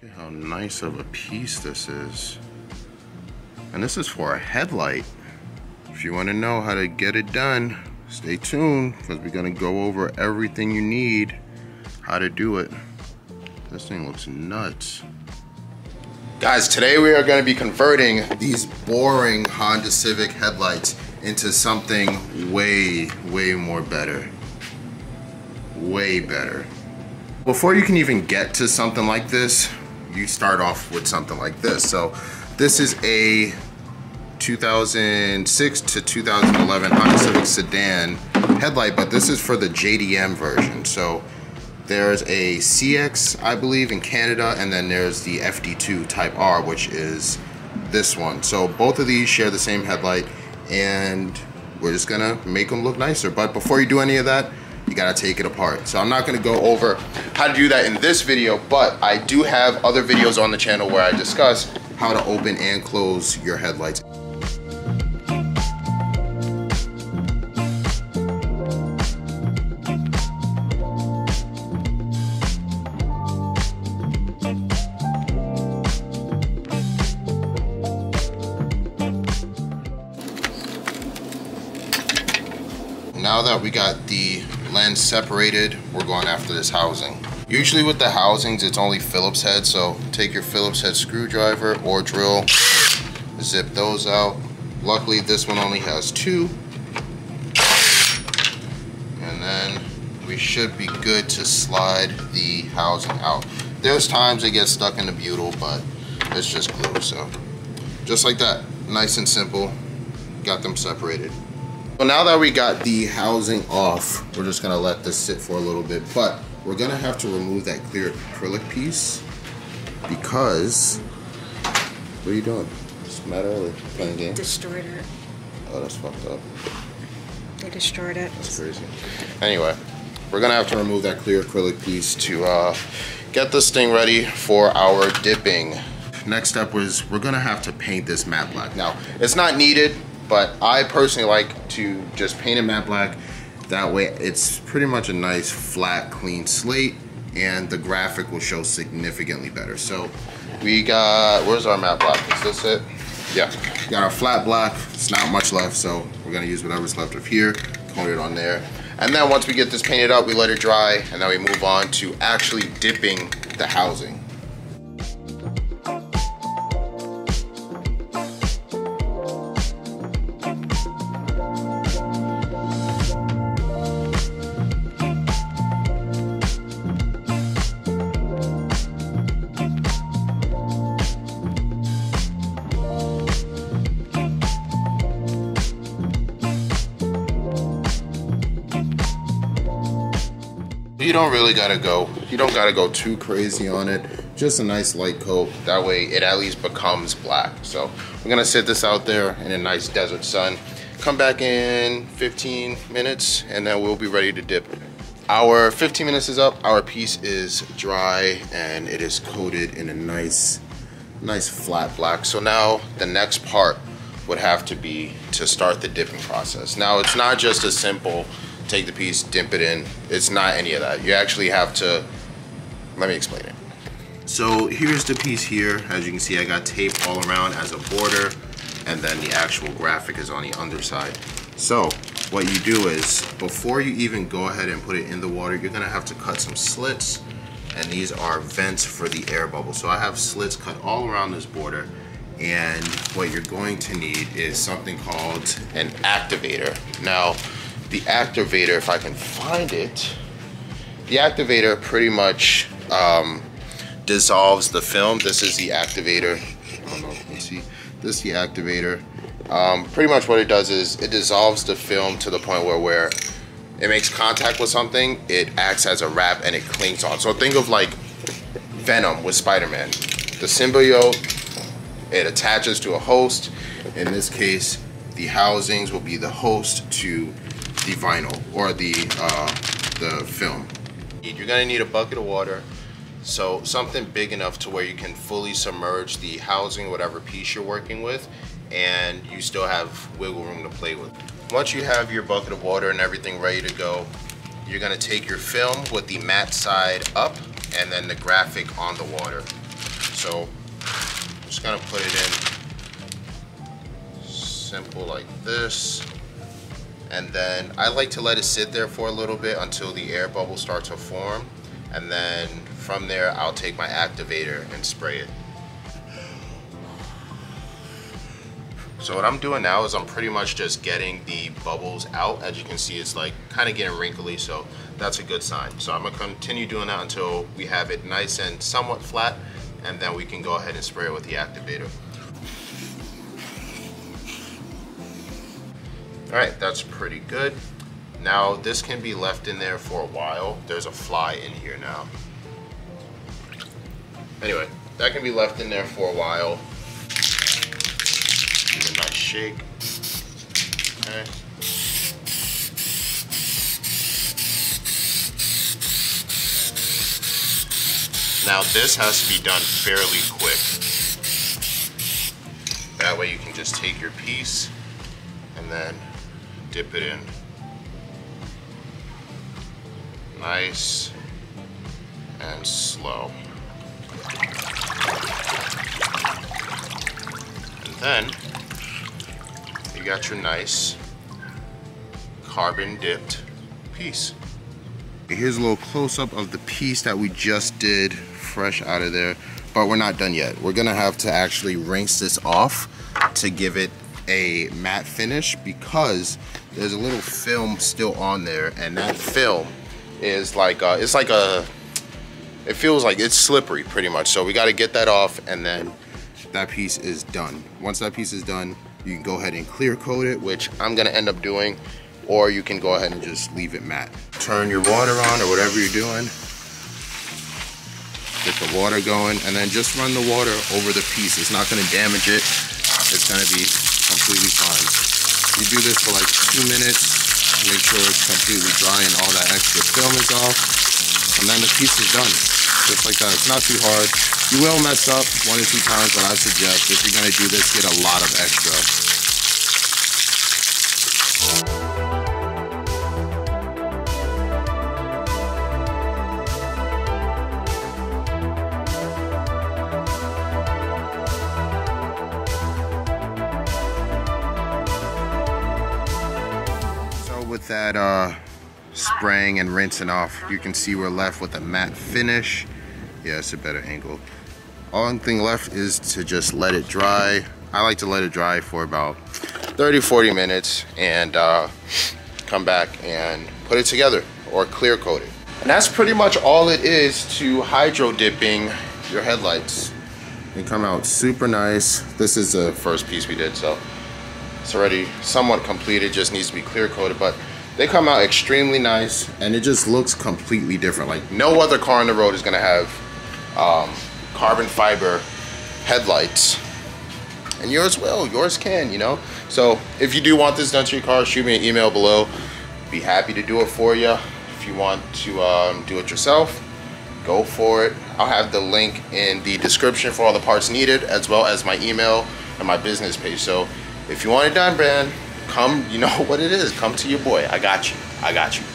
Look at how nice of a piece this is. And this is for a headlight. If you want to know how to get it done, stay tuned, because we're going to go over everything you need, how to do it. This thing looks nuts. Guys, today we are going to be converting these boring Honda Civic headlights into something way more better. Way better. Before you can even get to something like this, you start off with something like this. So this is a 2006 to 2011 Honda Civic sedan headlight, but this is for the JDM version. So there's a CX, I believe, in Canada, and then there's the FD2 Type R, which is this one. So both of these share the same headlight, and we're just gonna make them look nicer. But before you do any of that, you gotta take it apart. So I'm not gonna go over how to do that in this video, but I do have other videos on the channel where I discuss how to open and close your headlights. Now that we got the lens separated, we're going after this housing. Usually with the housings, it's only Phillips head, so take your Phillips head screwdriver or drill, zip those out. Luckily, this one only has 2. And then we should be good to slide the housing out. There's times it gets stuck in the butyl, but it's just glue, so just like that, nice and simple, got them separated. So now that we got the housing off, we're just gonna let this sit for a little bit, but we're gonna have to remove that clear acrylic piece because, what are you doing? Just mad early, playing games? Destroyed it. Oh, that's fucked up. They destroyed it. That's crazy. Anyway, we're gonna have to remove that clear acrylic piece to get this thing ready for our dipping. Next step was we're gonna have to paint this matte black. Now, it's not needed, but I personally like to just paint it matte black. That way it's pretty much a nice flat clean slate, and the graphic will show significantly better. So we got, where's our matte black? Is this it? Yeah, got our flat black. It's not much left, so we're gonna use whatever's left of here, coat it on there. And then once we get this painted up, we let it dry, and then we move on to actually dipping the housing. You don't gotta go too crazy on it. Just a nice light coat. That way it at least becomes black. So we're gonna sit this out there in a nice desert sun. Come back in 15 minutes and then we'll be ready to dip. Our 15 minutes is up. Our piece is dry and it is coated in a nice flat black. So now the next part would have to be to start the dipping process. Now it's not just a simple take the piece, dip it in. It's not any of that. You actually have to, let me explain it. So here's the piece here. As you can see, I got tape all around as a border, and then the actual graphic is on the underside. So what you do is, before you even go ahead and put it in the water, you're gonna have to cut some slits, and these are vents for the air bubble. So I have slits cut all around this border, and what you're going to need is something called an activator. Now, the activator, if I can find it, the activator pretty much dissolves the film. This is the activator. I don't know if you can see. This is the activator. Pretty much what it does is it dissolves the film to the point where it makes contact with something, it acts as a wrap and it clings on. So think of like Venom with Spider-Man. The symbiote, it attaches to a host. In this case, the housings will be the host to the vinyl or the film. You're gonna need a bucket of water, so something big enough to where you can fully submerge the housing, whatever piece you're working with, and you still have wiggle room to play with. Once you have your bucket of water and everything ready to go, you're gonna take your film with the matte side up and then the graphic on the water. So I'm just gonna put it in simple like this. And then I like to let it sit there for a little bit until the air bubbles start to form. And then from there, I'll take my activator and spray it. So what I'm doing now is I'm pretty much just getting the bubbles out. As you can see, it's like kind of getting wrinkly, so that's a good sign. So I'm gonna continue doing that until we have it nice and somewhat flat, and then we can go ahead and spray it with the activator. All right, that's pretty good. Now this can be left in there for a while. There's a fly in here now. Anyway, that can be left in there for a while. Give it a nice shake. Okay. Now this has to be done fairly quick. That way you can just take your piece and then dip it in. Nice and slow. And then you got your nice carbon dipped piece. Here's a little close-up of the piece that we just did fresh out of there, but we're not done yet. We're gonna have to actually rinse this off to give it a matte finish, because there's a little film still on there, and that film is like it feels like it's slippery pretty much. So we got to get that off, and then that piece is done. Once that piece is done, you can go ahead and clear coat it, which I'm gonna end up doing, or you can go ahead and just leave it matte. Turn your water on or whatever you're doing. Get the water going, and then just run the water over the piece. It's not gonna damage it. It's gonna be completely fine. You do this for like 2 minutes, make sure it's completely dry and all that extra film is off, and then the piece is done. Just like that. It's not too hard. You will mess up 1 or 2 times, but I suggest if you're gonna do this, get a lot of extra. With that spraying and rinsing off, you can see we're left with a matte finish. Yeah, it's a better angle. Only thing left is to just let it dry. I like to let it dry for about 30-40 minutes and come back and put it together or clear coat it. And that's pretty much all it is to hydro dipping your headlights. They come out super nice. This is the first piece we did, so it's already somewhat completed, just needs to be clear coated, but they come out extremely nice, and it just looks completely different. Like no other car on the road is gonna have carbon fiber headlights, and yours will, yours can, you know? So if you do want this done to your car, shoot me an email below. Be happy to do it for you. If you want to do it yourself, go for it. I'll have the link in the description for all the parts needed, as well as my email and my business page. So if you want it done, man, come, you know what it is. Come to your boy. I got you. I got you.